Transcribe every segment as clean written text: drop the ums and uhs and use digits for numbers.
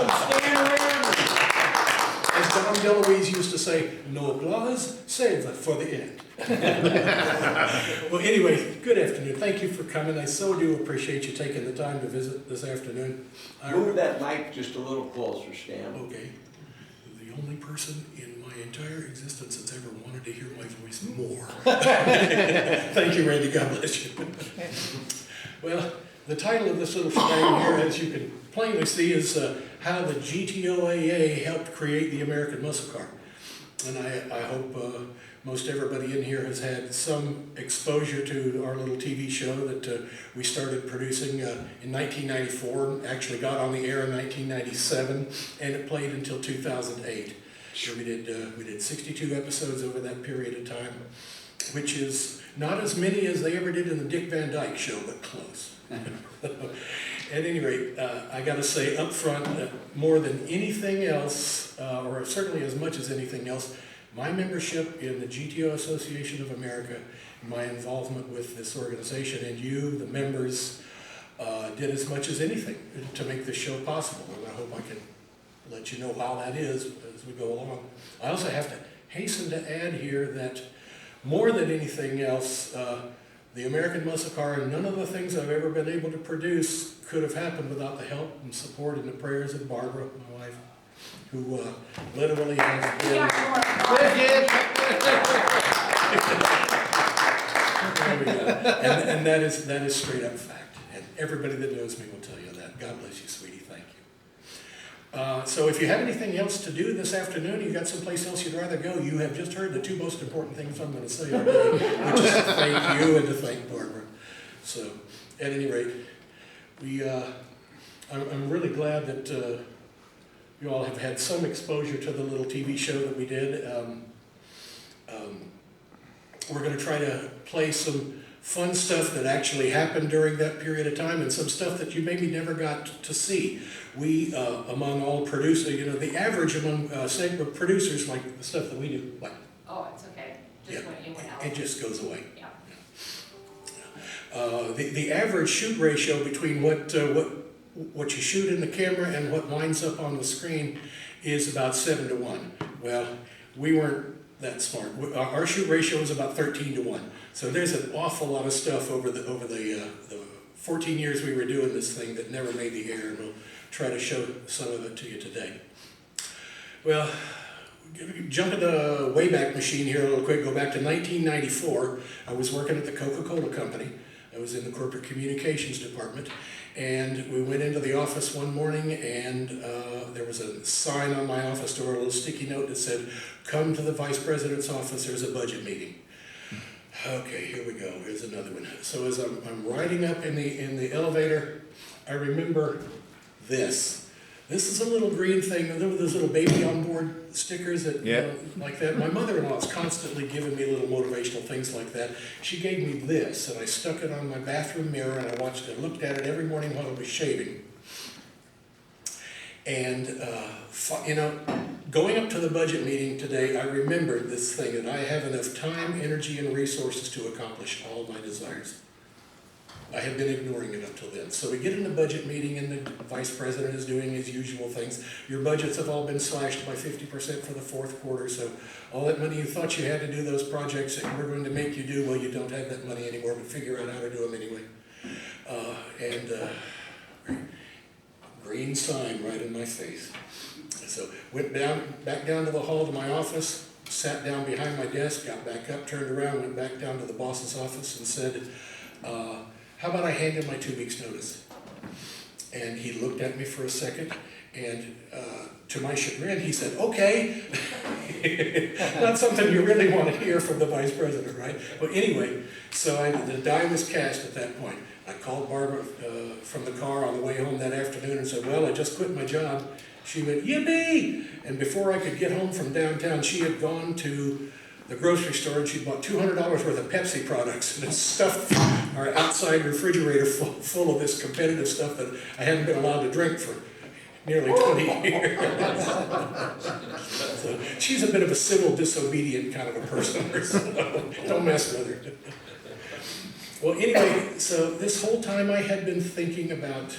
welcome Stan Rarden. As Don DeLuise used to say, no applause, save that for the end. Well, anyway, good afternoon. Thank you for coming. I so do appreciate you taking the time to visit this afternoon. Move that mic just a little closer, Stan. Okay. The only person in my entire existence that's ever wanted to hear my voice more. Thank you, Randy. God bless you. Well, the title of this little shebang here, as you can plainly see, is how the GTOAA helped create the American muscle car. And I hope most everybody in here has had some exposure to our little TV show that we started producing in 1994, actually got on the air in 1997, and it played until 2008. So we did 62 episodes over that period of time, which is not as many as they ever did in the Dick Van Dyke Show, but close. At any rate, I got to say up front, more than anything else, or certainly as much as anything else, my membership in the GTO Association of America, my involvement with this organization, and you, the members, did as much as anything to make this show possible. And I hope I can let you know how that is as we go along. I also have to hasten to add here that more than anything else, the American Muscle Car and none of the things I've ever been able to produce could have happened without the help and support and the prayers of Barbara, my wife, who literally has been... and that is straight up fact. And everybody that knows me will tell you that. God bless you, sweetie. Thank you. So if you have anything else to do this afternoon, you've got someplace else you'd rather go, you have just heard the two most important things I'm going to say today, which is to thank you and to thank Barbara. So, at any rate, I'm really glad that you all have had some exposure to the little TV show that we did. We're going to try to play some fun stuff that actually happened during that period of time and some stuff that you maybe never got to see. We, among all producers, you know, the average among segment producers, like the stuff that we do, like... Oh, it's okay. Just when you went out. It just goes away. Yeah. The average shoot ratio between what you shoot in the camera and what winds up on the screen is about 7-to-1. Well, we weren't that smart. Our shoot ratio is about 13-to-1. So there's an awful lot of stuff over the 14 years we were doing this thing that never made the air, and we'll try to show some of it to you today. Well, jump in the Wayback Machine here a little quick, go back to 1994. I was working at the Coca-Cola Company. I was in the corporate communications department, and we went into the office one morning, and there was a sign on my office door, a little sticky note that said, "Come to the vice president's office, there's a budget meeting." Okay, here we go, here's another one. So as I'm riding up in the elevator, I remember this. This is a little green thing, and there were those little baby on board stickers that, you know, like that. My mother-in-law is constantly giving me little motivational things like that. She gave me this, and I stuck it on my bathroom mirror, and I watched it, looked at it every morning while I was shaving. And, you know, going up to the budget meeting today, I remembered this thing, that I have enough time, energy, and resources to accomplish all my desires. I had been ignoring it up till then. So we get in the budget meeting, and the vice president is doing his usual things. Your budgets have all been slashed by 50% for the fourth quarter, so all that money you thought you had to do those projects that we're going to make you do, well, you don't have that money anymore, but figure out how to do them anyway. Green sign right in my face. So went back down to the hall to my office, sat down behind my desk, got back up, turned around, went back down to the boss's office and said, how about I hand in my 2 weeks notice? And he looked at me for a second, and to my chagrin, he said, okay. Not something you really want to hear from the vice president, right? But anyway, so the die was cast at that point. I called Barbara from the car on the way home that afternoon and said, well, I just quit my job. She went, yippee! And before I could get home from downtown, she had gone to the grocery store and she bought $200 worth of Pepsi products and stuffed our outside refrigerator full of this competitive stuff that I hadn't been allowed to drink for nearly 20 years. So she's a bit of a civil disobedient kind of a person, so don't mess with her. Well, anyway, so this whole time I had been thinking about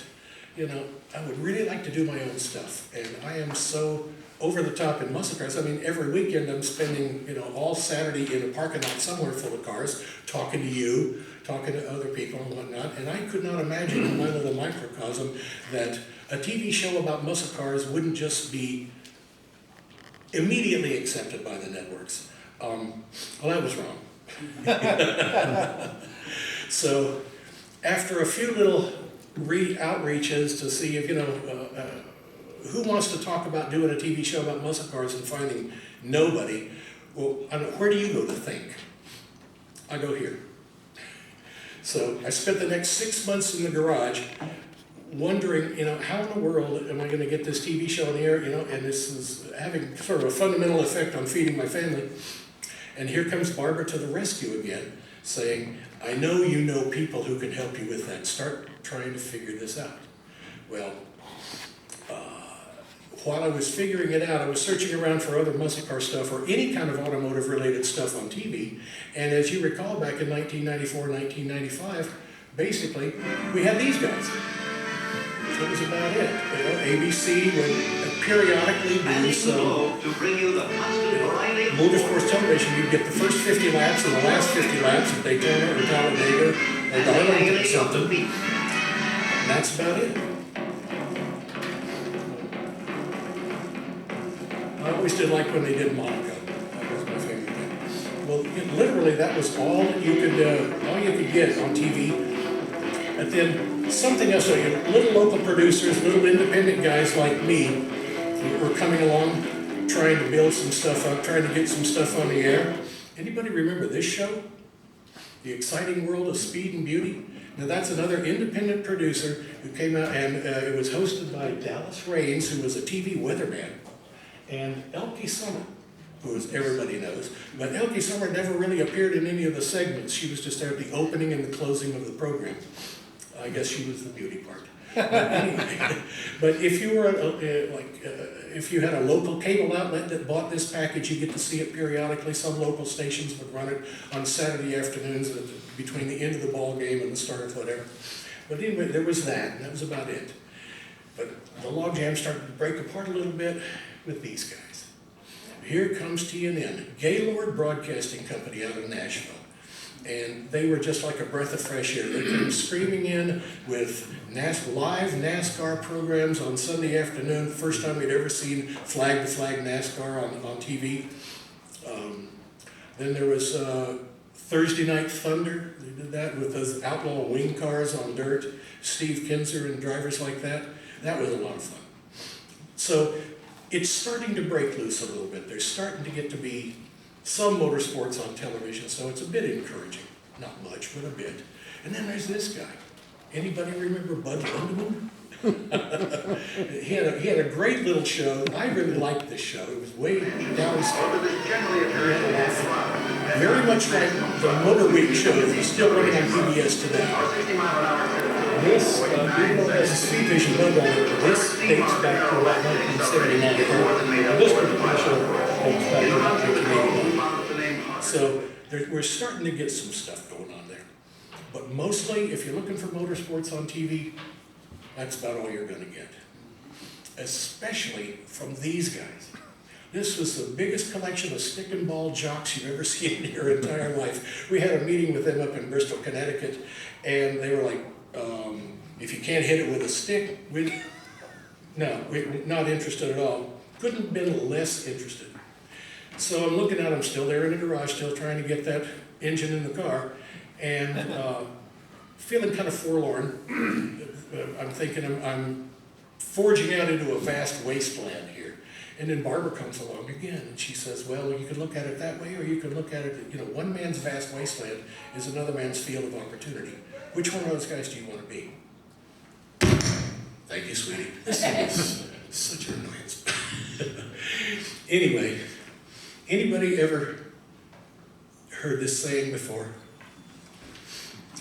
you know, I would really like to do my own stuff. And I am so over the top in muscle cars. I mean, every weekend I'm spending, you know, all Saturday in a parking lot somewhere full of cars, talking to you, talking to other people and whatnot. And I could not imagine in my little microcosm that a TV show about muscle cars wouldn't just be immediately accepted by the networks. Well, I was wrong. So after a few little outreaches to see if, you know, who wants to talk about doing a TV show about muscle cars and finding nobody, well, where do you go to think? I go here. So I spent the next 6 months in the garage wondering, you know, how in the world am I going to get this TV show on the air, you know, and this is having sort of a fundamental effect on feeding my family. And here comes Barbara to the rescue again, saying, I know you know people who can help you with that. Start trying to figure this out. Well, while I was figuring it out, I was searching around for other muscle car stuff or any kind of automotive related stuff on TV. And as you recall, back in 1994, 1995, basically, we had these guys. That was about it. You know, ABC would periodically do some motorsports television. You'd get the first 50 laps and the last 50 laps at Daytona or Talladega or Darlington or something. And that's about it. I always did like when they did Monaco. That was my favorite thing. Well, literally, that was all you could get on TV. And then something else, so, you know, little local producers, little independent guys like me were coming along, trying to build some stuff up, trying to get some stuff on the air. Anybody remember this show? The Exciting World of Speed and Beauty? Now that's another independent producer who came out, and it was hosted by Dallas Raines, who was a TV weatherman, and Elke Sommer, who as everybody knows. But Elke Sommer never really appeared in any of the segments. She was just there at the opening and the closing of the program. I guess she was the beauty part. But anyway, but if you were if you had a local cable outlet that bought this package, you get to see it periodically. Some local stations would run it on Saturday afternoons between the end of the ball game and the start of whatever. But anyway, there was that, and that was about it. But the logjam started to break apart a little bit with these guys. Here comes TNN, Gaylord Broadcasting Company out of Nashville. And they were just like a breath of fresh air. They came screaming in with live NASCAR programs on Sunday afternoon. The first time we'd ever seen flag-to-flag NASCAR on TV. Then there was Thursday Night Thunder. They did that with those outlaw wing cars on dirt. Steve Kinzer and drivers like that. That was a lot of fun. So it's starting to break loose a little bit. There's starting to get to be some motorsports on television, so it's a bit encouraging. Not much, but a bit. And then there's this guy. Anybody remember Bud Lindeman? he had a great little show. I really liked this show. It was way downstairs. Very much like the Motor Week show that's still running on PBS today. This, even though it has a Speed Vision logo on it, this dates back to about 1979. This particular show dates back to 1981. So we're starting to get some stuff going on there. But mostly, if you're looking for motorsports on TV, that's about all you're going to get. Especially from these guys. This was the biggest collection of stick and ball jocks you've ever seen in your entire life. We had a meeting with them up in Bristol, Connecticut, and they were like, if you can't hit it with a stick, we're not interested at all. Couldn't have been less interested. So I'm looking at them still there in the garage, still trying to get that engine in the car, and feeling kind of forlorn. I'm thinking I'm forging out into a vast wasteland here. And then Barbara comes along again, and she says, well, you can look at it that way, or you can look at it, you know, one man's vast wasteland is another man's field of opportunity. Which one of those guys do you want to be? Thank you, sweetie. This is such an annoyance. Anyway, anybody ever heard this saying before?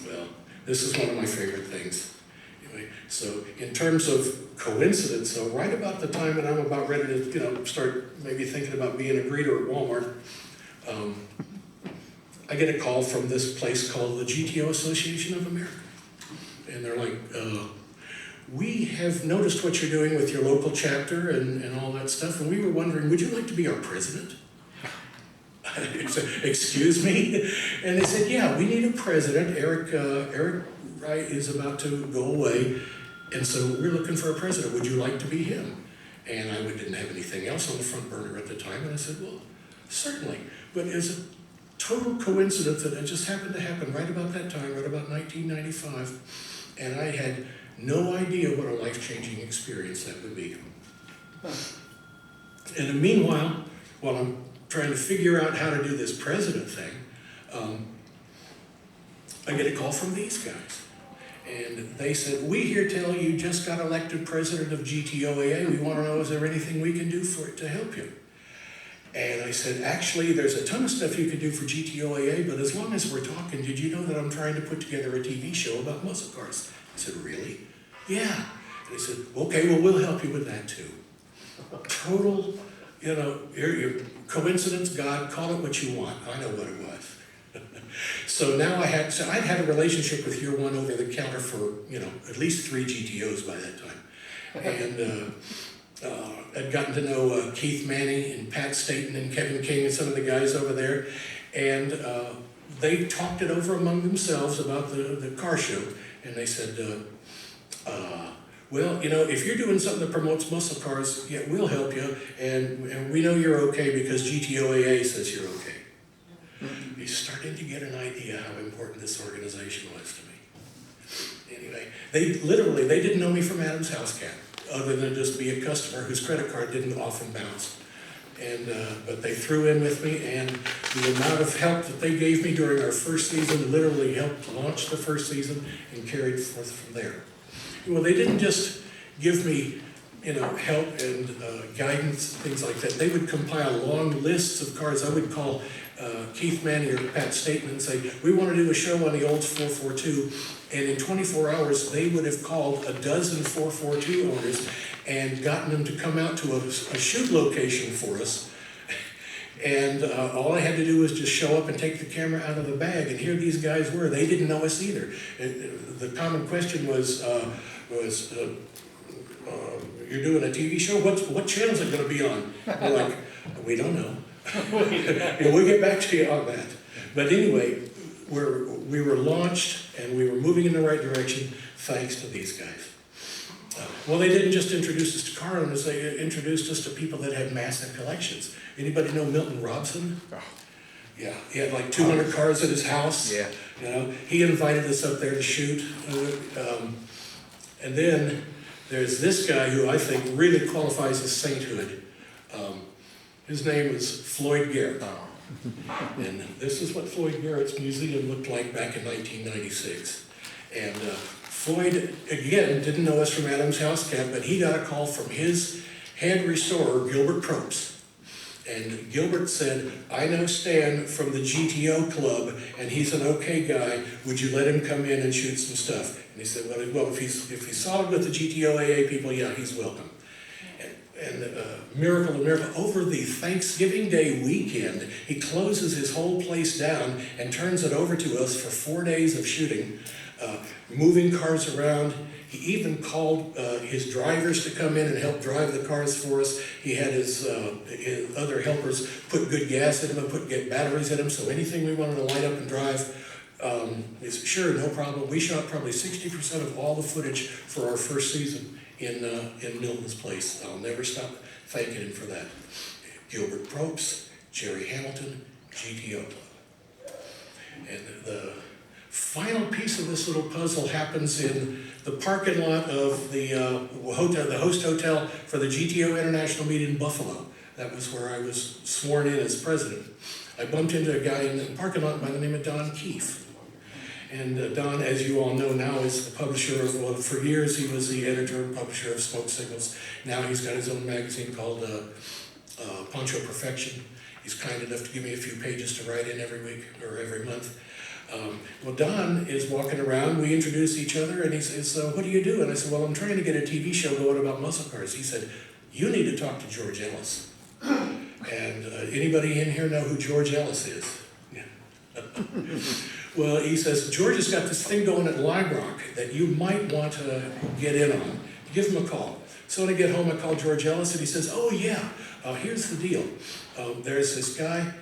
Well, this is one of my favorite things. Anyway, so in terms of coincidence, so right about the time that I'm about ready to, you know, start maybe thinking about being a greeter at Walmart, I get a call from this place called the GTOAA Association of America. And they're like, we have noticed what you're doing with your local chapter and all that stuff, and we were wondering, would you like to be our president? I said, excuse me? And they said, yeah, we need a president. Eric Wright is about to go away, and so we're looking for a president. Would you like to be him? And I didn't have anything else on the front burner at the time, and I said, well, certainly. But it's a total coincidence that it just happened to happen right about that time, right about 1995, and I had no idea what a life-changing experience that would be. And meanwhile, while I'm trying to figure out how to do this president thing, I get a call from these guys. And they said, we here tell you just got elected president of GTOAA. We want to know, is there anything we can do to help you? And I said, actually, there's a ton of stuff you could do for GTOAA, but as long as we're talking, did you know that I'm trying to put together a TV show about muscle cars? I said, really? Yeah. And they said, okay, well, we'll help you with that too. Total, your coincidence, God, call it what you want. I know what it was. So now I'd had a relationship with Year One over the counter for, at least 3 GTOs by that time. And I'd gotten to know Keith Manning and Pat Staten and Kevin King and some of the guys over there. And they talked it over among themselves about the car show. And they said, well, if you're doing something that promotes muscle cars, yeah, we'll help you. And we know you're okay because GTOAA says you're okay. He's starting to get an idea how important this organization was to me. Anyway, they didn't know me from Adam's House Cat, other than just be a customer whose credit card didn't often bounce. And but they threw in with me, and the amount of help that they gave me during our first season literally helped launch the first season and carried forth from there. Well, they didn't just give me, help and guidance, things like that. They would compile long lists of cars. I would call Keith Manning or Pat Staten and say, we want to do a show on the old 442, and in 24 hours they would have called a dozen 442 owners and gotten them to come out to a shoot location for us. And all I had to do was just show up and take the camera out of the bag, and here these guys were. They didn't know us either. The common question was you're doing a TV show? What channel is it going to be on? We're like, we don't know. We'll get back to you on that. But anyway, we were launched and we were moving in the right direction thanks to these guys. Well, they didn't just introduce us to car owners, they introduced us to people that had massive collections. Anybody know Milton Robson? Yeah, he had like 200 cars at his house. Yeah. He invited us up there to shoot. And then there's this guy who I think really qualifies as sainthood. His name is Floyd Garrett. And this is what Floyd Garrett's museum looked like back in 1996. And Floyd, again, didn't know us from Adam's House Cat, but he got a call from his head restorer, Gilbert Probst. And Gilbert said, I know Stan from the GTO club, and he's an okay guy. Would you let him come in and shoot some stuff? And he said, well, if he's solid with the GTOAA people, yeah, he's welcome. And miracle, over the Thanksgiving Day weekend, he closes his whole place down and turns it over to us for 4 days of shooting, moving cars around. He even called his drivers to come in and help drive the cars for us. He had his other helpers put good gas in them and get batteries in them, so anything we wanted to light up and drive, he said, sure, no problem. We shot probably 60% of all the footage for our first season in Milton's place. I'll never stop thanking him for that. Gilbert Probst, Jerry Hamilton, GTO Club. And the final piece of this little puzzle happens in the parking lot of the host hotel for the GTO International meet in Buffalo. That was where I was sworn in as president. I bumped into a guy in the parking lot by the name of Don Keefe. And Don, as you all know now, is the publisher of, well, for years he was the editor and publisher of Smoke Signals. Now he's got his own magazine called Poncho Perfection. He's kind enough to give me a few pages to write in every week or every month. Well, Don is walking around, we introduce each other, and he says, what do you do? And I said, well, I'm trying to get a TV show going about muscle cars. He said, you need to talk to George Ellis. And anybody in here know who George Ellis is? Yeah. Well, he says, George has got this thing going at Lime Rock that you might want to get in on. Give him a call. So when I get home, I call George Ellis, and he says, oh yeah, here's the deal. There's this guy,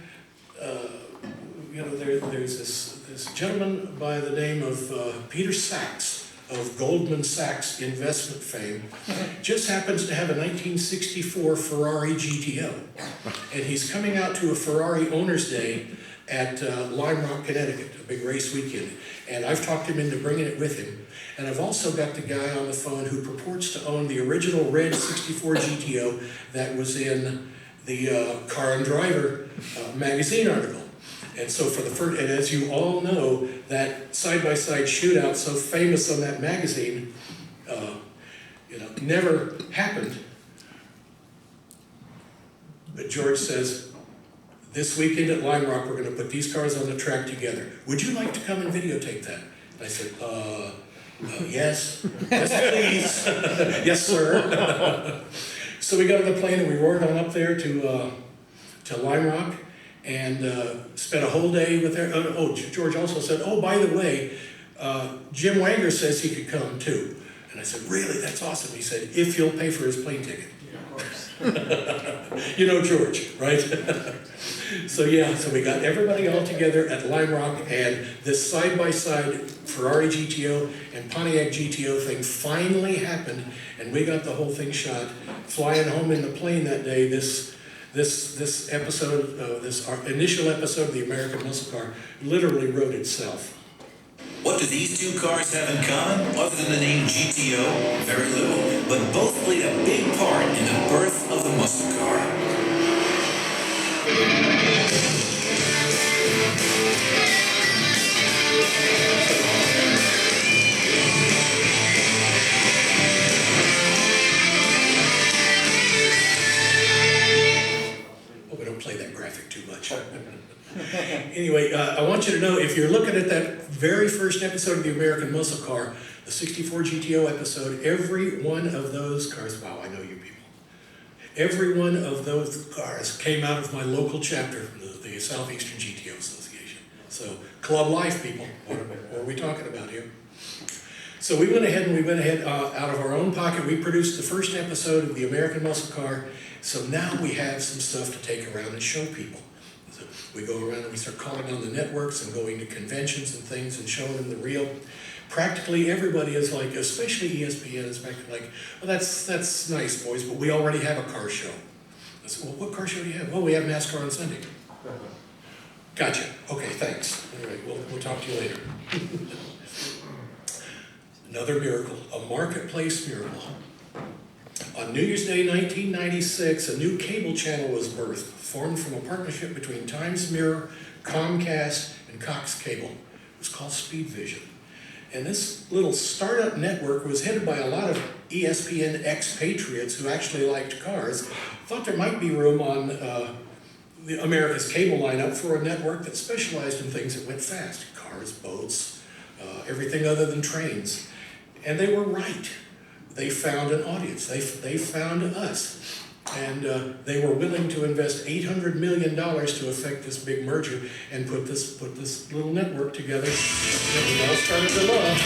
there's this gentleman by the name of Peter Sachs of Goldman Sachs investment fame, just happens to have a 1964 Ferrari GTO. And he's coming out to a Ferrari Owners Day at Lime Rock, Connecticut, a big race weekend. And I've talked him into bringing it with him. And I've also got the guy on the phone who purports to own the original red 64 GTO that was in the Car and Driver magazine article. And so for the first, and as you all know, that side-by-side shootout so famous on that magazine, never happened. But George says, this weekend at Lime Rock, we're going to put these cars on the track together. Would you like to come and videotape that? And I said, yes. Yes, please. Yes, sir. So we got on the plane and we roared on up there to Lime Rock and spent a whole day with there. George also said, oh, by the way, Jim Wanger says he could come too. And I said, really? That's awesome. He said, if you'll pay for his plane ticket. Yeah, of course. You know George, right? So we got everybody all together at Lime Rock, and this side-by-side Ferrari GTO and Pontiac GTO thing finally happened, and we got the whole thing shot. Flying home in the plane that day, this episode, our initial episode of the American Musclecar literally wrote itself. What do these two cars have in common, other than the name GTO? Very little, but both played a big part in the birth of the muscle car. Hope I don't play that graphic too much. Anyway, I want you to know, if you're looking at that very first episode of the American Muscle Car, the 64 GTO episode, every one of those cars, wow, I know you people. Every one of those cars came out of my local chapter, the Southeastern GTO Association. So, club life, people. What are we talking about here? So we went ahead out of our own pocket. We produced the first episode of the American Muscle Car. So now we have some stuff to take around and show people. So we go around and we start calling on the networks and going to conventions and things and showing them the reel. Practically everybody is like, especially ESPN, is like, well, that's nice, boys, but we already have a car show. I said, well, what car show do you have? Well, we have NASCAR on Sunday. Gotcha. Okay, thanks. All right, we'll talk to you later. Another miracle, a marketplace miracle. On New Year's Day 1996, a new cable channel was birthed, formed from a partnership between Times Mirror, Comcast, and Cox Cable. It was called Speed Vision. And this little startup network was headed by a lot of ESPN expatriates who actually liked cars. Thought there might be room on the America's cable lineup for a network that specialized in things that went fast. Cars, boats, everything other than trains. And they were right. They found an audience. They found us. And they were willing to invest $800 million to effect this big merger and put this little network together that we all started to love.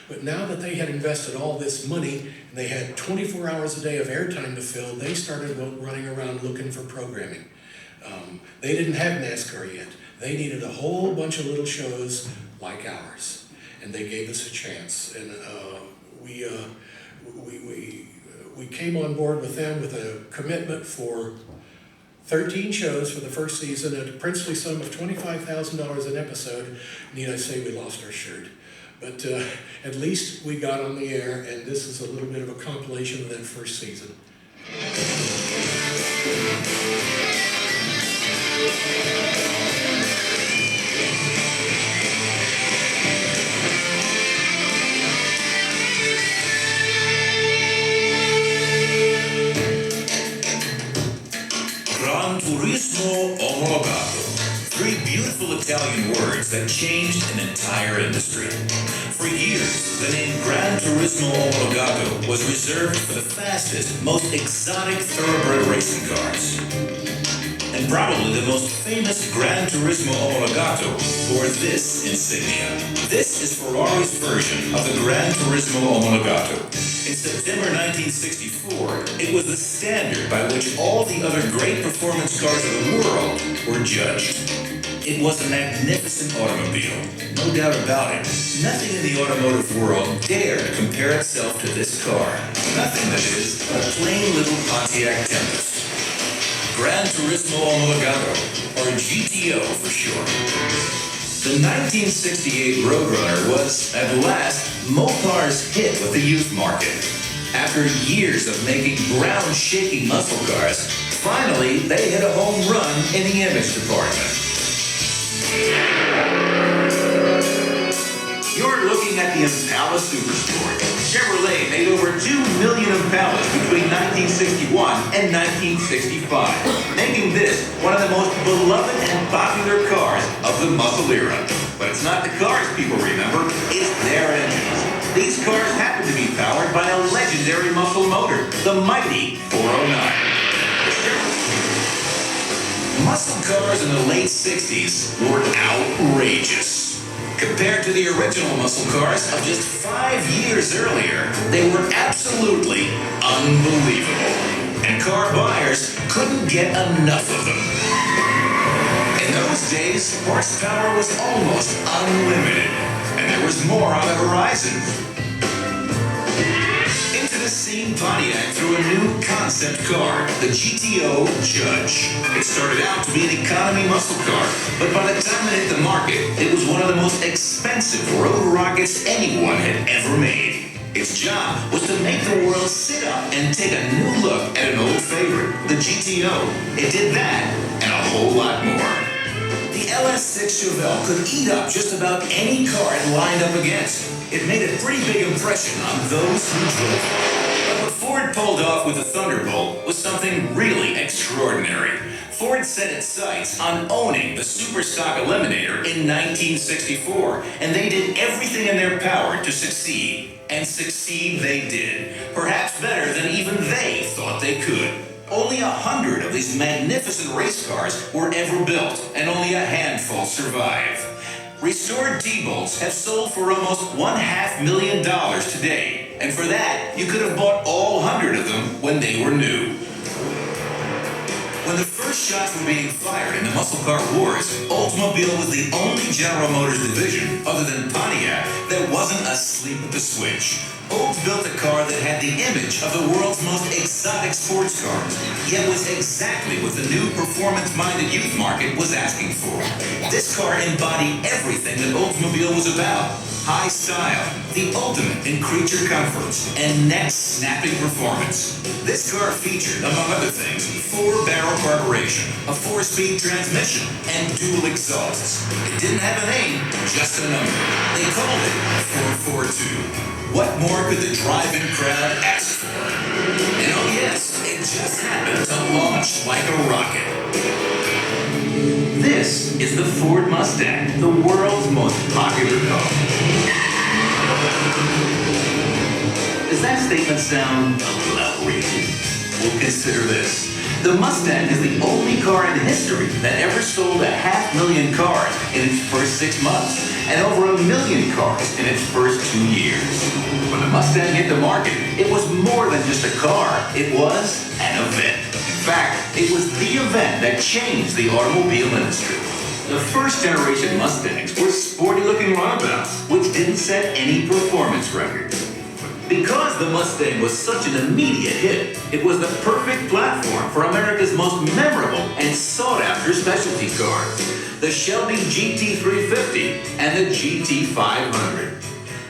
But now that they had invested all this money and they had 24 hours a day of airtime to fill, they started running around looking for programming. They didn't have NASCAR yet. They needed a whole bunch of little shows like ours, and they gave us a chance. And we came on board with them with a commitment for 13 shows for the first season at a princely sum of $25,000 an episode. Need I say we lost our shirt. But at least we got on the air, and this is a little bit of a compilation of that first season. Gran Turismo Homologado. 3 beautiful Italian words that changed an entire industry. For years, the name Gran Turismo Omologato was reserved for the fastest, most exotic thoroughbred racing cars. And probably the most famous Gran Turismo Omologato bore this insignia. This is Ferrari's version of the Gran Turismo Omologato. In September 1964, it was the standard by which all the other great performance cars of the world were judged. It was a magnificent automobile, no doubt about it. Nothing in the automotive world dared compare itself to this car. Nothing, that is, but a plain little Pontiac Tempest. Gran Turismo Omologato, or GTO for short. The 1968 Roadrunner was, at last, Mopar's hit with the youth market. After years of making ground-shaking muscle cars, finally they hit a home run in the image department. You're looking at the Impala Supersport. Chevrolet made over 2 million Impalas between 1961 and 1965, making this one of the most beloved and popular cars of the muscle era. But it's not the cars people remember, it's their engines. These cars happen to be powered by a legendary muscle motor, the mighty 409. Muscle cars in the late 60s were outrageous. Compared to the original muscle cars of just 5 years earlier, they were absolutely unbelievable. And car buyers couldn't get enough of them. In those days, horsepower was almost unlimited, and there was more on the horizon. Into the scene Pontiac threw a new concept car, the GTO Judge. It started out to be an economy muscle car, but by the time it hit the market, it was one of the most expensive road rockets anyone had ever made. Its job was to make the world sit up and take a new look at an old favorite, the GTO. It did that, and a whole lot more. The LS6 Chevelle could eat up just about any car it lined up against. It made a pretty big impression on those who drove it. But what Ford pulled off with the Thunderbolt was something really extraordinary. Ford set its sights on owning the Superstock Eliminator in 1964, and they did everything in their power to succeed. And succeed they did, perhaps better than even they thought they could. Only 100 of these magnificent race cars were ever built, and only a handful survive. Restored T-Bolts have sold for almost $500,000 today, and for that, you could have bought all 100 of them when they were new. When the first shots were being fired in the muscle car wars, Oldsmobile was the only General Motors division, other than Pontiac, that wasn't asleep at the switch. Olds built a car that had the image of the world's most exotic sports cars, yet was exactly what the new performance-minded youth market was asking for. This car embodied everything that Oldsmobile was about. High style, the ultimate in creature comforts, and neck-snapping performance. This car featured, among other things, 4-barrel carburation, a 4-speed transmission, and dual exhausts. It didn't have a name, just a number. They called it 442. What more could the drive-in crowd ask for? And oh yes, it just happened to launch like a rocket. This is the Ford Mustang, the world's most popular car. Does that statement sound a little outrageous? Well, consider this. The Mustang is the only car in history that ever sold 500,000 cars in its first 6 months, and over 1 million cars in its first 2 years. When the Mustang hit the market, it was more than just a car, it was an event. In fact, it was the event that changed the automobile industry. The first generation Mustangs were sporty-looking runabouts, which didn't set any performance records. Because the Mustang was such an immediate hit, it was the perfect platform for America's most memorable and sought-after specialty cars, the Shelby GT350 and the GT500.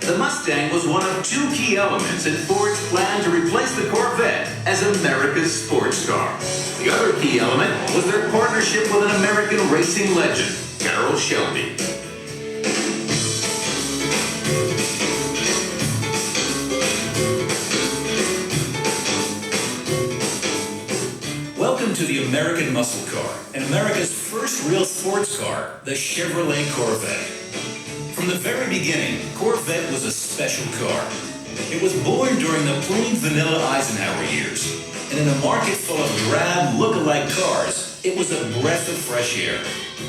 The Mustang was one of 2 key elements in Ford's plan to replace the Corvette as America's sports car. The other key element was their partnership with an American racing legend, Carroll Shelby. Welcome to the American muscle car, and America's first real sports car, the Chevrolet Corvette. From the very beginning, Corvette was a special car. It was born during the plain vanilla Eisenhower years, and in a market full of drab, look-alike cars, it was a breath of fresh air.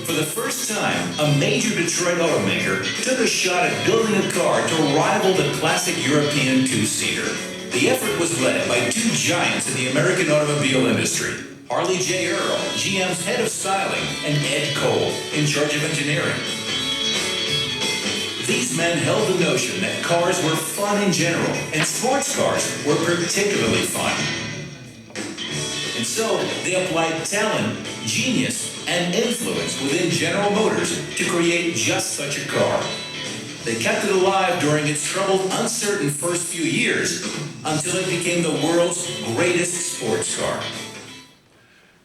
For the first time, a major Detroit automaker took a shot at building a car to rival the classic European two-seater. The effort was led by two giants in the American automobile industry, Harley J. Earl, GM's head of styling, and Ed Cole, in charge of engineering. These men held the notion that cars were fun in general, and sports cars were particularly fun. And so, they applied talent, genius, and influence within General Motors to create just such a car. They kept it alive during its troubled, uncertain first few years, until it became the world's greatest sports car.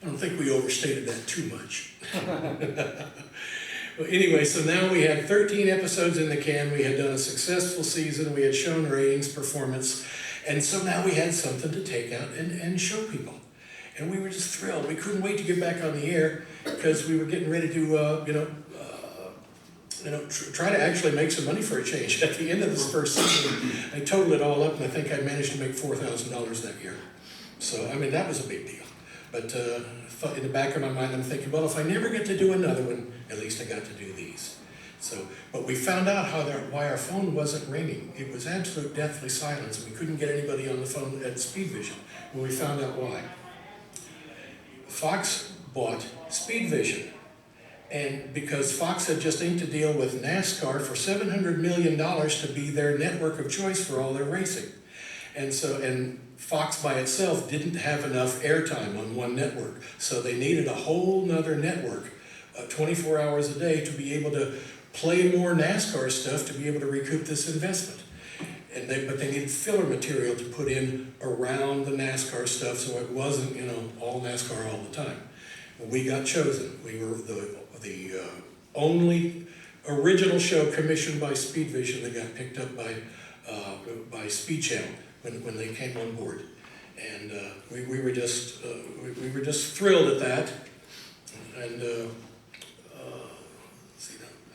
I don't think we overstated that too much. Well, anyway, so now we had 13 episodes in the can, we had done a successful season, we had shown ratings, performance, and so now we had something to take out and show people. And we were just thrilled. We couldn't wait to get back on the air because we were getting ready to, try to actually make some money for a change. At the end of this first season, I totaled it all up, and I think I managed to make $4,000 that year. So, I mean, that was a big deal. But in the back of my mind, I'm thinking, well, if I never get to do another one, at least I got to do these. So, but we found out why our phone wasn't ringing. It was absolute deathly silence. We couldn't get anybody on the phone at Speed Vision when we found out why. Fox bought Speed Vision. And because Fox had just inked a deal with NASCAR for $700 million to be their network of choice for all their racing. And Fox by itself didn't have enough airtime on one network. So they needed a whole nother network, 24 hours a day, to be able to play more NASCAR stuff to be able to recoup this investment. But they needed filler material to put in around the NASCAR stuff so it wasn't, all NASCAR all the time. We got chosen. We were the only original show commissioned by Speed Vision that got picked up by Speed Channel when they came on board, and we were just thrilled at that. And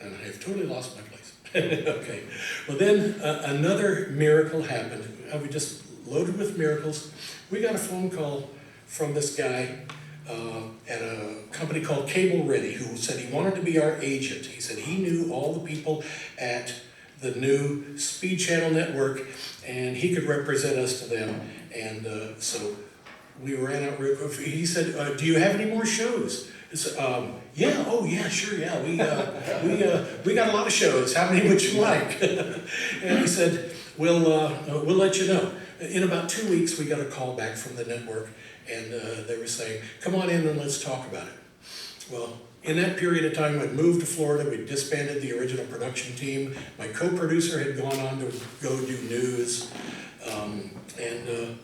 and I have totally lost my place. Okay, well then another miracle happened. We just loaded with miracles. We got a phone call from this guy at a company called Cable Ready, who said he wanted to be our agent. He said he knew all the people at the new Speed Channel network, and he could represent us to them. And so we ran out real quick. He said, "Do you have any more shows?" I said, "Yeah, oh yeah, sure, yeah. We got a lot of shows. How many would you like?" And he said, "We'll let you know." In about 2 weeks, we got a call back from the network, and they were saying, "Come on in and let's talk about it." Well, in that period of time, I'd moved to Florida. We disbanded the original production team. My co-producer had gone on to go do news, and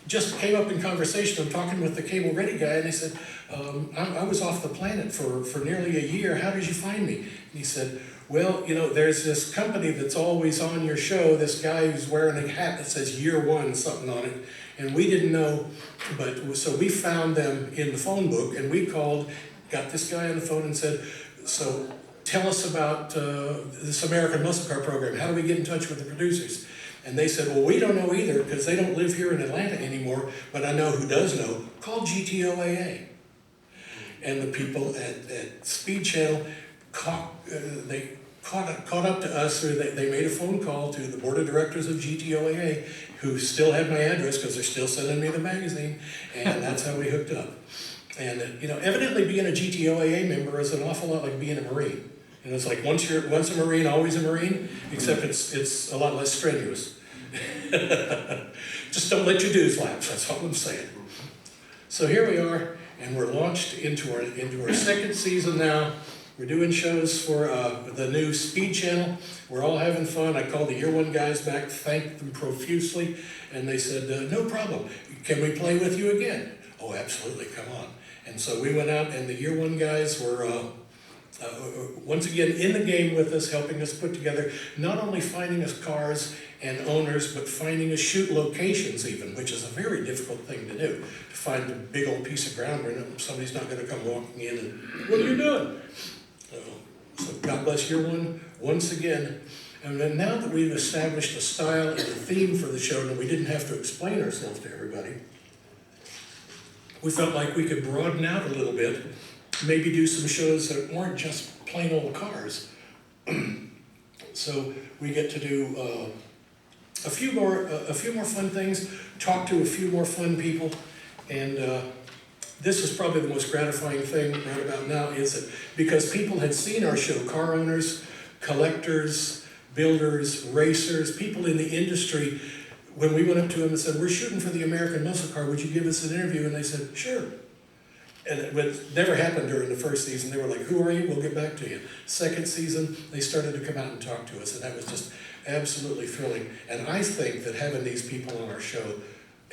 just came up in conversation. I'm talking with the Cable Ready guy, and he said, I was off the planet for nearly a year. How did you find me? And he said, "Well, there's this company that's always on your show, this guy who's wearing a hat that says year one, something on it. And we didn't know, so we found them in the phone book, and we called, got this guy on the phone and said, so tell us about this American Musclecar program. How do we get in touch with the producers?" And they said, "Well, we don't know either, because they don't live here in Atlanta anymore, but I know who does know. Call GTOAA. And the people at Speed Channel caught up to us, or they made a phone call to the board of directors of GTOAA, who still had my address because they're still sending me the magazine, and that's how we hooked up. And evidently being a GTOAA member is an awful lot like being a Marine. It's like once a Marine, always a Marine, except it's a lot less strenuous. Just don't let your dues lapse, that's all I'm saying. So here we are, and we're launched into our second season now. We're doing shows for the new Speed Channel. We're all having fun. I called the year one guys back, thanked them profusely, and they said, "No problem. Can we play with you again?" "Oh, absolutely, come on." And so we went out, and the year one guys were once again in the game with us, helping us put together, not only finding us cars and owners, but finding us shoot locations even, which is a very difficult thing to do. To find a big old piece of ground where somebody's not gonna come walking in and, what are you doing? So God bless your one, once again. And then now that we've established a style and a theme for the show, and we didn't have to explain ourselves to everybody, we felt like we could broaden out a little bit, maybe do some shows that weren't just plain old cars. So we get to do a few more fun things, talk to a few more fun people, and this is probably the most gratifying thing right about now, is that because people had seen our show, car owners, collectors, builders, racers, people in the industry, when we went up to them and said, we're shooting for the American Muscle Car, would you give us an interview? And they said, sure. And it never happened during the first season. They were like, who are you? We'll get back to you. Second season, they started to come out and talk to us, and that was just absolutely thrilling. And I think that having these people on our show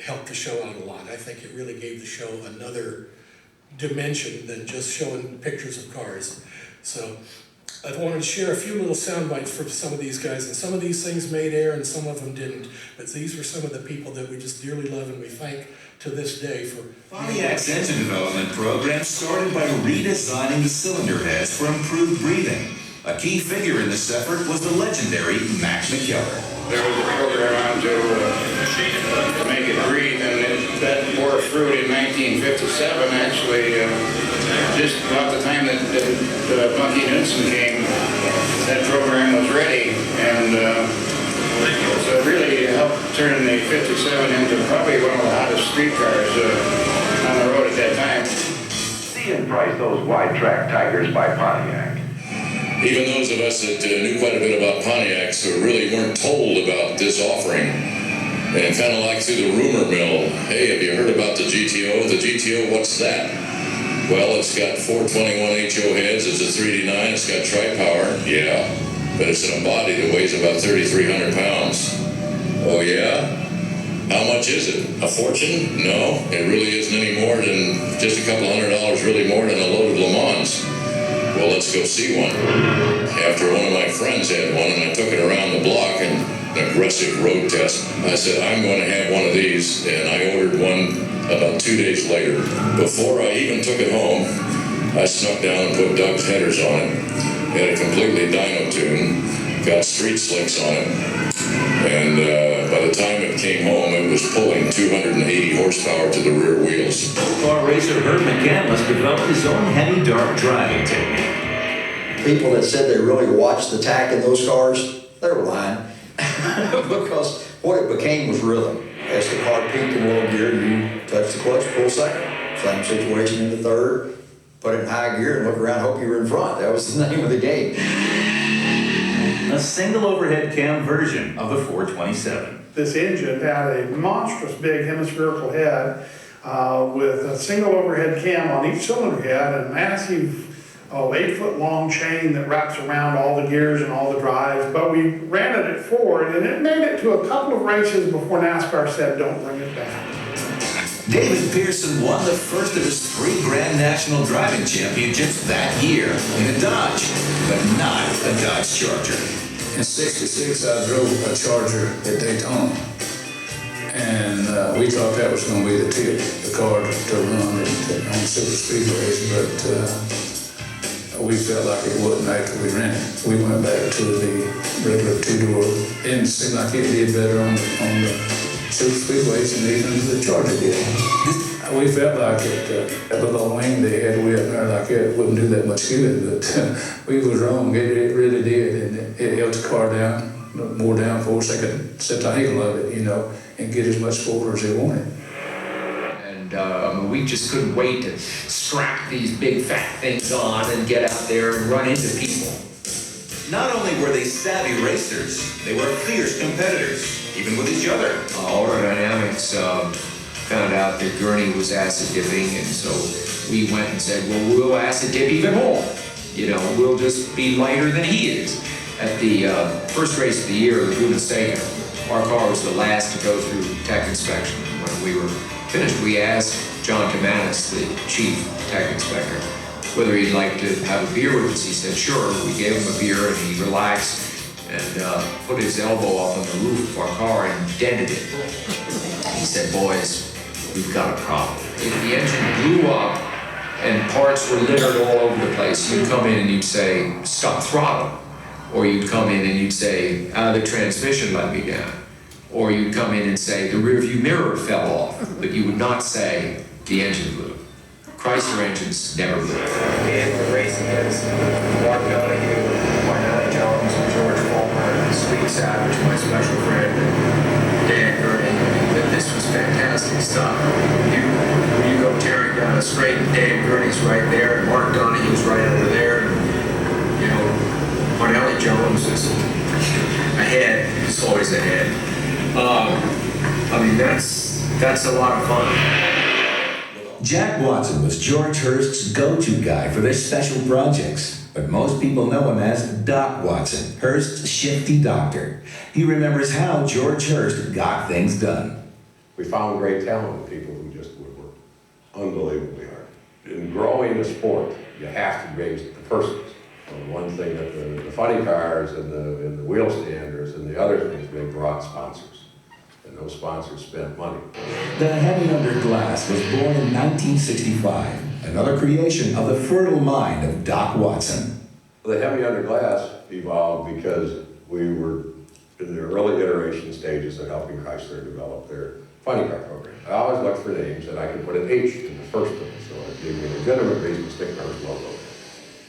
helped the show out a lot. I think it really gave the show another dimension than just showing pictures of cars. So I wanted to share a few little sound bites from some of these guys, and some of these things made air and some of them didn't. But these were some of the people that we just dearly love and we thank to this day for... Pontiac's engine development program started by redesigning the cylinder heads for improved breathing. A key figure in this effort was the legendary Mac McKellar. There was a program on to make it breathe, and that bore fruit in 1957, actually. Just about the time that Bucky Newton came, that program was ready, and so it really helped turn the 57 into probably one of the hottest street cars on the road at that time. See and price those wide track Tigers by Pontiac. Even those of us that knew quite a bit about Pontiacs really weren't told about this offering. And kind of like through the rumor mill, hey, have you heard about the GTO? The GTO, what's that? Well, it's got 421 HO heads, it's a 3D9, it's got tri-power, yeah. But it's in a body that weighs about 3,300 pounds. Oh yeah? How much is it? A fortune? No, it really isn't any more than just a couple $100 really more than a load of Le Mans. Well, let's go see one. After one of my friends had one and I took it around the block in an aggressive road test, I said, I'm going to have one of these, and I ordered one about 2 days later. Before I even took it home, I snuck down and put Doug's headers on it. Had a completely dyno tune, got street slicks on it, and by the time it came home, it was pulling 280 horsepower to the rear wheels. Car racer Herb McCandless developed his own heavy dark driving technique. People that said they really watched the tack in those cars, they were lying. Because what it became was rhythm. As the car peaked in low gear, you touch the clutch, pull second. Same situation in the third. Put it in high gear and look around, hope you were in front. That was the name of the game. A single overhead cam version of the 427. This engine had a monstrous big hemispherical head with a single overhead cam on each cylinder head and a massive 8-foot long chain that wraps around all the gears and all the drives. But we ran it at Ford, and it made it to a couple of races before NASCAR said, don't bring it back. David Pearson won the first of his 3 Grand National Driving Championships that year in a Dodge, but not a Dodge Charger. In '66, I drove a Charger at Daytona, and we thought that was going to be the car to run on super speedways, but we felt like it wasn't after we rented. We went back to the regular two-door, and it seemed like it did better on the super speedways than even the Charger did. We felt like it, that little wing they had way up there like it wouldn't do that much good, but we was wrong. It really did, and it held the car down, more down force. They could set the angle of it, and get as much forward as they wanted. And we just couldn't wait to strap these big fat things on and get out there and run into people. Not only were they savvy racers, they were fierce competitors, even with each other. Aerodynamics found out that Gurney was acid dipping, and so we went and said, well, we'll acid dip even more. We'll just be lighter than he is. At the first race of the year, the Blue Mistake, our car was the last to go through tech inspection. When we were finished, we asked John Timanis, the chief tech inspector, whether he'd like to have a beer with us. He said, sure. We gave him a beer and he relaxed and put his elbow up on the roof of our car and dented it. He said, boys, we've got a problem. If the engine blew up and parts were littered all over the place, you'd come in and you'd say, stop throttle. Or you'd come in and you'd say, the transmission let me down. Or you'd come in and say, the rearview mirror fell off. But you would not say, the engine blew. Chrysler engines never blew. And the racing is Mark Donahue, Mark Jones, George Fulmer, and Steve Savage, my special friend, and Dan Gurney. This was fantastic stuff. You go tearing down a straight, and Dan Gurney's right there, and Mark Donahue's right over there. And, you know, Mark Jones is ahead. He's always ahead. I mean, that's a lot of fun. Jack Watson was George Hurst's go-to guy for their special projects, but most people know him as Doc Watson, Hurst's shifty doctor. He remembers how George Hurst got things done. We found great talent in people who just would work unbelievably hard. In growing the sport, you have to raise the persons. And one thing that the funny cars and the wheel standers and the other things, they brought sponsors. And those sponsors spent money. The Heavy Under Glass was born in 1965, another creation of the fertile mind of Doc Watson. The Heavy Under Glass evolved because we were in the early iteration stages of helping Chrysler develop their funny car program. I always looked for names that I could put an H in the first of them, so it gave me a legitimate reason to stick Hurst logo.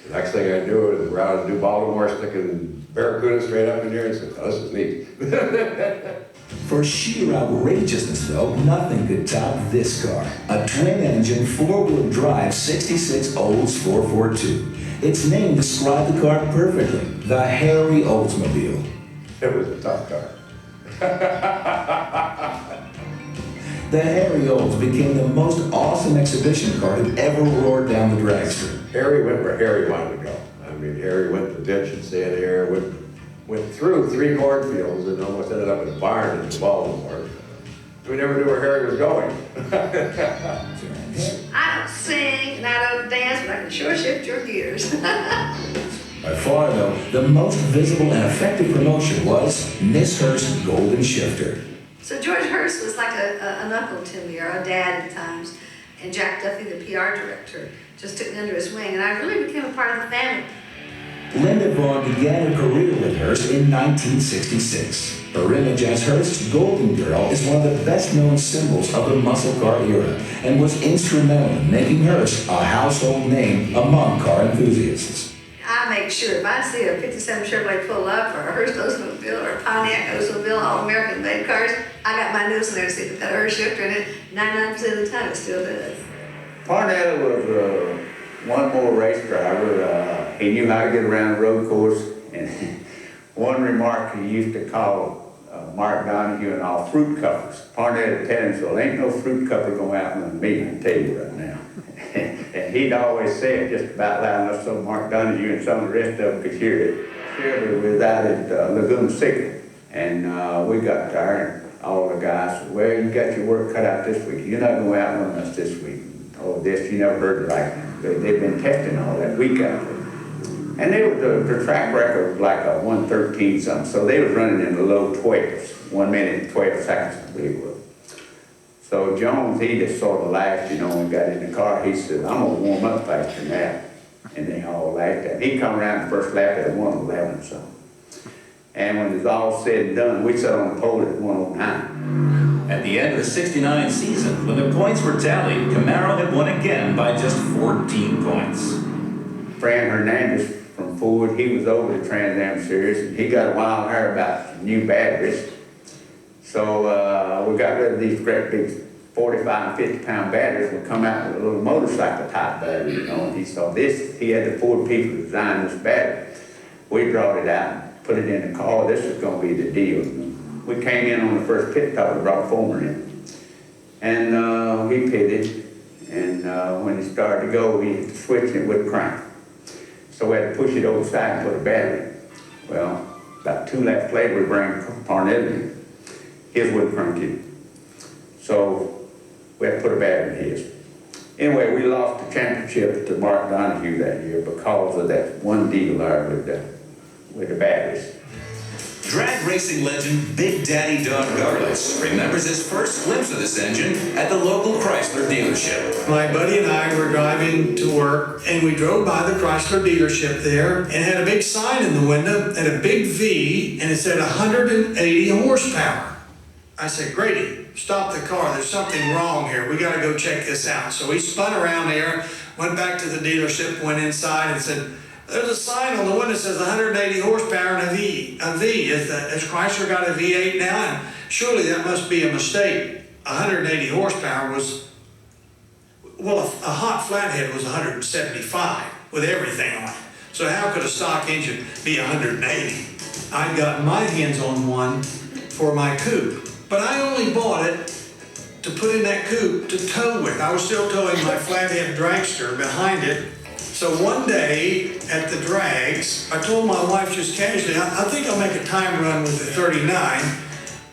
The next thing I knew, it was around New Baltimore, sticking Barracuda straight up in here and said, oh, this is neat. For sheer outrageousness, though, nothing could top this car. A twin-engine, four-wheel drive 66 Olds 442. Its name described the car perfectly, the Hairy Oldsmobile. It was a tough car. The Hairy Olds became the most awesome exhibition car that ever roared down the dragster. Harry went where Harry wanted to go. I mean, Harry went to the ditch in Santa Air, went through 3 cornfields and almost ended up in a barn in Baltimore. We never knew where Harry was going. I don't sing and I don't dance, but I can sure shift your gears. By far, though, the most visible and effective promotion was Miss Hurst's Golden Shifter. So George Hurst was like an uncle to me, or a dad at times. And Jack Duffy, the PR director, just took me under his wing, and I really became a part of the family. Linda Vaughn began her career with Hurst in 1966. Her image as Hurst's Golden Girl is one of the best-known symbols of the muscle car era and was instrumental in making Hurst a household name among car enthusiasts. I make sure if I see a 57 Chevrolet pull up, or a Hurst Oldsmobile, or a Pontiac Oldsmobile, all American made cars, I got my nose in there to see if it had a Hurst shifter in it. 99% of the time it still does. Parnell was one more race driver. He knew how to get around the road course, and one remark he used to call Mark Donahue and all fruit cuppers. Parnell would tell him, so there ain't no fruit cupper going out with me, I can tell you right now. And he'd always say it just about loud enough so Mark Donahue and some of the rest of them could hear it. Shirley was out at Lagoon City, and we got there, and all the guys said, well, you got your work cut out this week. You're not going out with us this week. Oh, this, you never heard it like they've been testing all that week after. And they were, the track record was like a 113 something, so they was running in the low 12s, 1 minute and 12 seconds, I believe it was. So Jones, he just sort of laughed, you know, and got in the car. He said, I'm gonna warm up faster than that. And they all laughed at him. He come around the first lap at 111 or something. And when it was all said and done, we sat on the pole at 109. At the end of the '69 season, when the points were tallied, Camaro had won again by just 14 points. Fran Hernandez from Ford, he was over the Trans Am Series, and he got a wild hair about new batteries. So we got rid of these great big 45 and 50 pound batteries. We come out with a little motorcycle type battery, you know, and he saw this. He had the Ford people design this battery. We brought it out and put it in the car. This is going to be the deal. We came in on the first pit stop and brought Fulmer in. And he pitted, and when he started to go, he switched it with crank. So we had to push it over the side and put a battery in. Well, about 2 laps later, we bring Parnell in. His would crank it. So we had to put a battery in his. Anyway, we lost the championship to Mark Donahue that year because of that one deal there with the batteries. Drag racing legend Big Daddy Don Garlitz remembers his first glimpse of this engine at the local Chrysler dealership. My buddy and I were driving to work, and we drove by the Chrysler dealership there, and had a big sign in the window, and a big V, and it said 180 horsepower. I said, Grady, stop the car, there's something wrong here, we gotta go check this out. So we spun around there, went back to the dealership, went inside and said, there's a sign on the window that says 180 horsepower and a V. Has Chrysler got a V8 now? And surely that must be a mistake. 180 horsepower was, well, a hot flathead was 175 with everything on it. So how could a stock engine be 180? I'd gotten my hands on one for my coupe, but I only bought it to put in that coupe to tow with. I was still towing my flathead dragster behind it. So one day at the drags, I told my wife just casually, I think I'll make a time run with the 39.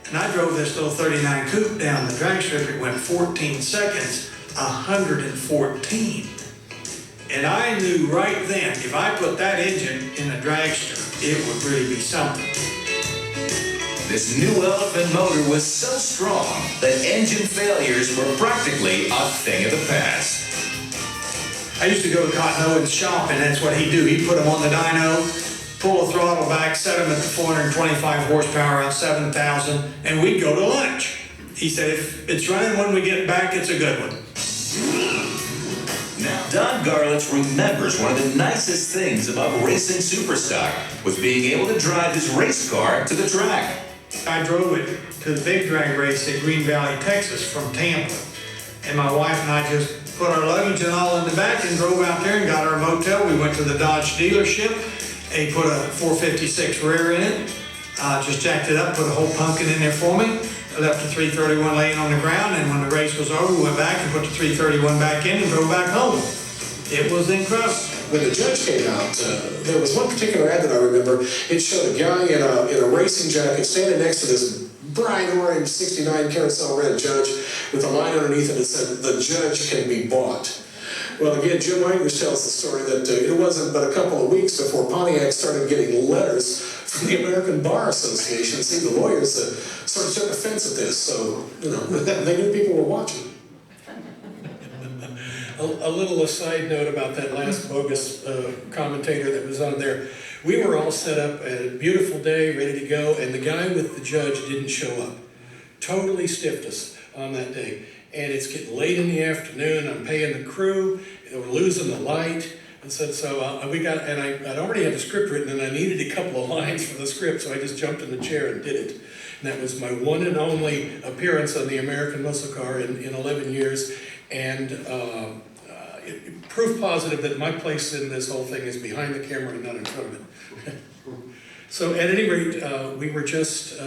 And I drove this little 39 coupe down the drag strip. It went 14 seconds, 114. And I knew right then, if I put that engine in a dragster, it would really be something. This new elephant motor was so strong that engine failures were practically a thing of the past. I used to go to Cotton Owens' shop, and that's what he'd do. He'd put them on the dyno, pull the throttle back, set them at the 425 horsepower out 7,000, and we'd go to lunch. He said, if it's running when we get back, it's a good one. Now, Don Garlitz remembers one of the nicest things about racing Superstock was being able to drive his race car to the track. I drove it to the big drag race at Green Valley, Texas from Tampa, and my wife and I just put our luggage and all in the back and drove out there and got our motel. We went to the Dodge dealership. He put a 456 rear in it, just jacked it up, put a whole pumpkin in there for me. I left the 331 laying on the ground, and when the race was over, we went back and put the 331 back in and drove back home. It was incredible. When the Judge came out, there was one particular ad that I remember. It showed a guy in a racing jacket standing next to this bright orange 69 carousel red Judge with a line underneath it that said, "The Judge can be bought." Well, again, Jim Wagner tells the story that it wasn't but a couple of weeks before Pontiac started getting letters from the American Bar Association. See, the lawyers sort of took offense at this, so, they knew people were watching. A little aside note about that last bogus commentator that was on there. We were all set up at a beautiful day, ready to go, and the guy with the Judge didn't show up. Totally stiffed us on that day. And it's getting late in the afternoon, I'm paying the crew, we're losing the light. And so I'd already had the script written, and I needed a couple of lines for the script, so I just jumped in the chair and did it. And that was my one and only appearance on the American Musclecar in 11 years. And proof positive that my place in this whole thing is behind the camera and not in front of it. So at any rate, we were just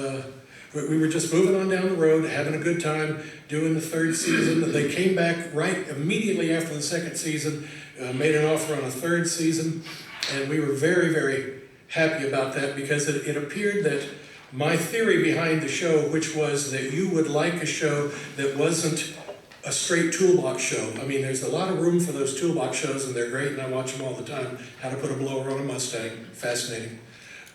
moving on down the road, having a good time, doing the third season. They came back right immediately after the second season, made an offer on a third season, and we were very, very happy about that because it appeared that my theory behind the show, which was that you would like a show that wasn't a straight toolbox show. I mean, there's a lot of room for those toolbox shows, and they're great, and I watch them all the time. How to put a blower on a Mustang, fascinating.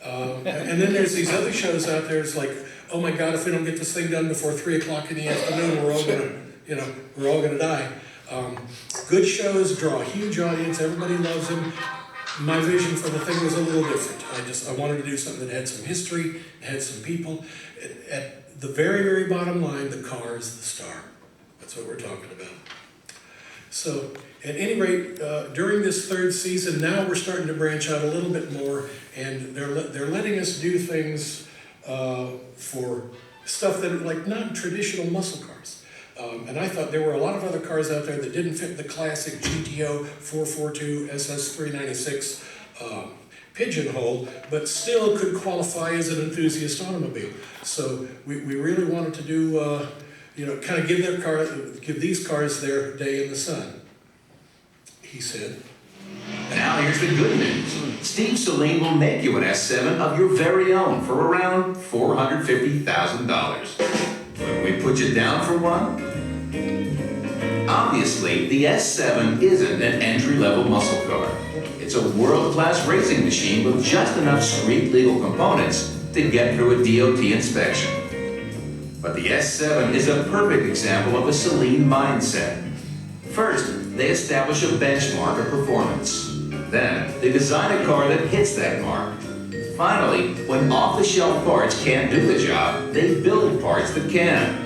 And then there's these other shows out there. It's like, oh my God, if we don't get this thing done before 3 o'clock in the afternoon, we're all gonna die. Good shows draw a huge audience. Everybody loves them. My vision for the thing was a little different. I wanted to do something that had some history, had some people. At the very, very bottom line, the car is the star. That's what we're talking about. So, at any rate, during this third season, now we're starting to branch out a little bit more, and they're letting us do things for stuff that are like not traditional muscle cars. And I thought there were a lot of other cars out there that didn't fit the classic GTO 442 SS 396 pigeonhole, but still could qualify as an enthusiast automobile. So we really wanted to do, kind of give these cars their day in the sun. He said. Now here's the good news. Steve Saline will make you an S7 of your very own for around $450,000. When we put you down for one, Obviously, the S7 isn't an entry-level muscle car. It's a world-class racing machine with just enough street-legal components to get through a DOT inspection. But the S7 is a perfect example of a Saleen mindset. First, they establish a benchmark of performance. Then, they design a car that hits that mark. Finally, when off-the-shelf parts can't do the job, they build parts that can.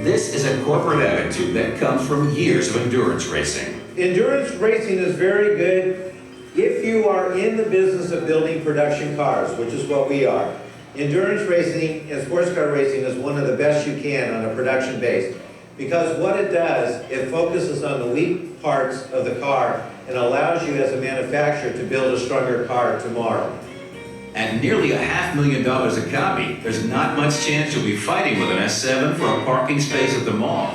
This is a corporate attitude that comes from years of endurance racing. Endurance racing is very good if you are in the business of building production cars, which is what we are. Endurance racing and sports car racing is one of the best you can on a production base. Because what it does, it focuses on the weak parts of the car and allows you as a manufacturer to build a stronger car tomorrow. At nearly $500,000 a copy, there's not much chance you'll be fighting with an S7 for a parking space at the mall.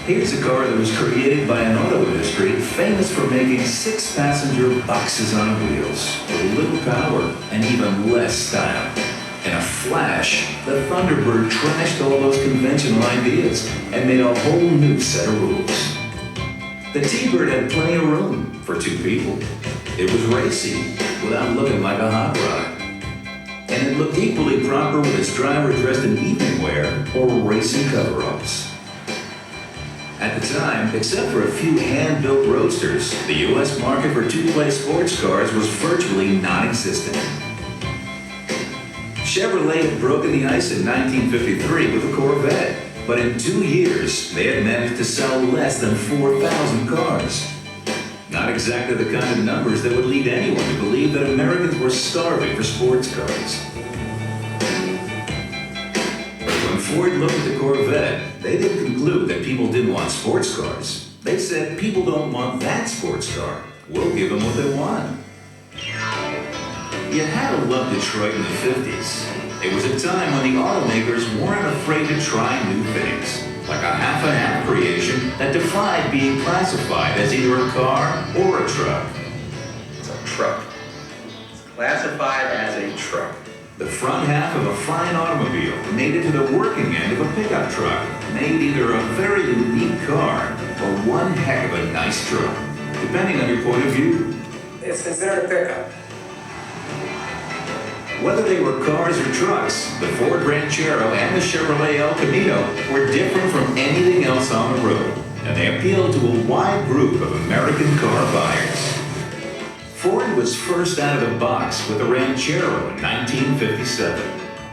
Here's a car that was created by an auto industry famous for making 6-passenger boxes on wheels with little power and even less style. In a flash, the Thunderbird trashed all those conventional ideas and made a whole new set of rules. The T-Bird had plenty of room for 2 people. It was racy without looking like a hot rod. And it looked equally proper with its driver dressed in evening wear or racing coveralls. At the time, except for a few hand-built roadsters, the U.S. market for two-place sports cars was virtually non-existent. Chevrolet had broken the ice in 1953 with the Corvette, but in 2 years, they had managed to sell less than 4,000 cars. Not exactly the kind of numbers that would lead anyone to believe that Americans were starving for sports cars. When Ford looked at the Corvette, they didn't conclude that people didn't want sports cars. They said, people don't want that sports car. We'll give them what they want. You had to love Detroit in the 50s. It was a time when the automakers weren't afraid to try new things, like a half-and-half creation that defied being classified as either a car or a truck. It's a truck. It's classified as a truck. The front half of a fine automobile made it to the working end of a pickup truck, made either a very unique car or one heck of a nice truck, depending on your point of view. It's considered a pickup. Whether they were cars or trucks, the Ford Ranchero and the Chevrolet El Camino were different from anything else on the road, and they appealed to a wide group of American car buyers. Ford was first out of the box with the Ranchero in 1957,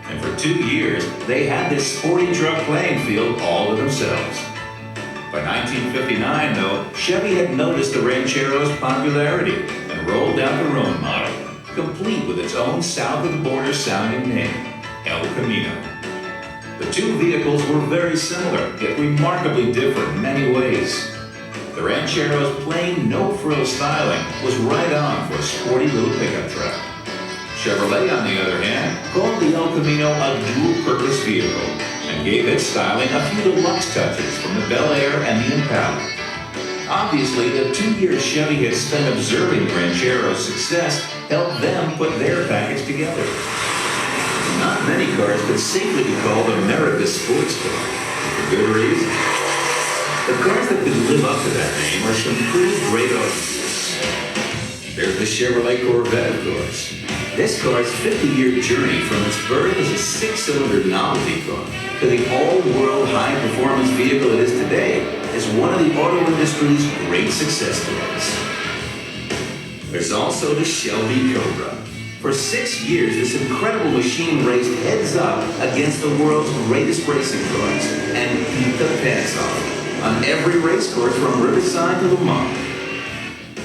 and for 2 years, they had this sporty truck playing field all to themselves. By 1959, though, Chevy had noticed the Ranchero's popularity and rolled out their own model, complete with its own south-of-the-border sounding name, El Camino. The two vehicles were very similar, yet remarkably different in many ways. The Ranchero's plain, no-frill styling was right on for a sporty little pickup truck. Chevrolet, on the other hand, called the El Camino a dual-purpose vehicle and gave its styling a few deluxe touches from the Bel Air and the Impala. Obviously, the 2 years Chevy had spent observing the Ranchero's success helped them put their package together. Not many cars could safely be called America's sports car, for good reason. The cars that could live up to that name are some pretty great automobiles. There's the Chevrolet Corvette, of course. This car's 50-year journey from its birth as a 6-cylinder novelty car to the all-world high-performance vehicle it is today is one of the auto industry's great success stories. There's also the Shelby Cobra. For 6 years, this incredible machine raced heads up against the world's greatest racing cars and beat the pants off on every race course from Riverside to Le Mans.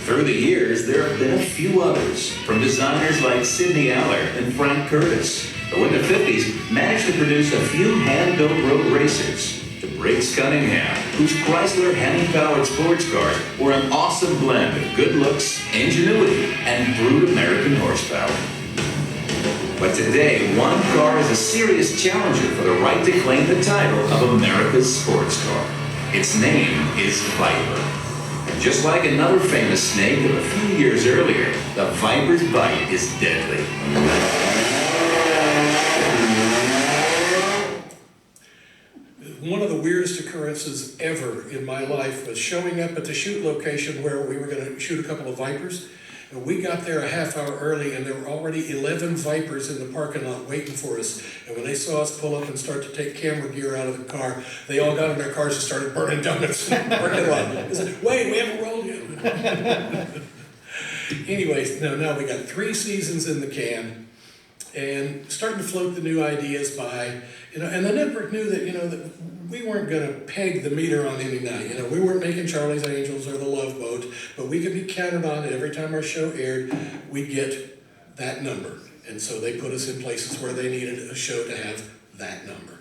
Through the years, there have been a few others, from designers like Sidney Aller and Frank Curtis, who in the 50s managed to produce a few hand-built road racers, to Briggs Cunningham, whose Chrysler Hemi-powered sports cars were an awesome blend of good looks, ingenuity, and brute American horsepower. But today, one car is a serious challenger for the right to claim the title of America's sports car. Its name is Viper. And just like another famous snake of a few years earlier, the Viper's bite is deadly. One of the weirdest occurrences ever in my life was showing up at the shoot location where we were gonna shoot a couple of Vipers. And we got there a half hour early and there were already 11 Vipers in the parking lot waiting for us. And when they saw us pull up and start to take camera gear out of the car, they all got in their cars and started burning donuts in the parking lot. I said, wait, we haven't rolled yet. Anyways, now we got 3 seasons in the can and starting to float the new ideas by, and the network knew that, that we weren't gonna peg the meter on any night. We weren't making Charlie's Angels or the Love Boat, but we could be counted on it every time our show aired, we'd get that number. And so they put us in places where they needed a show to have that number.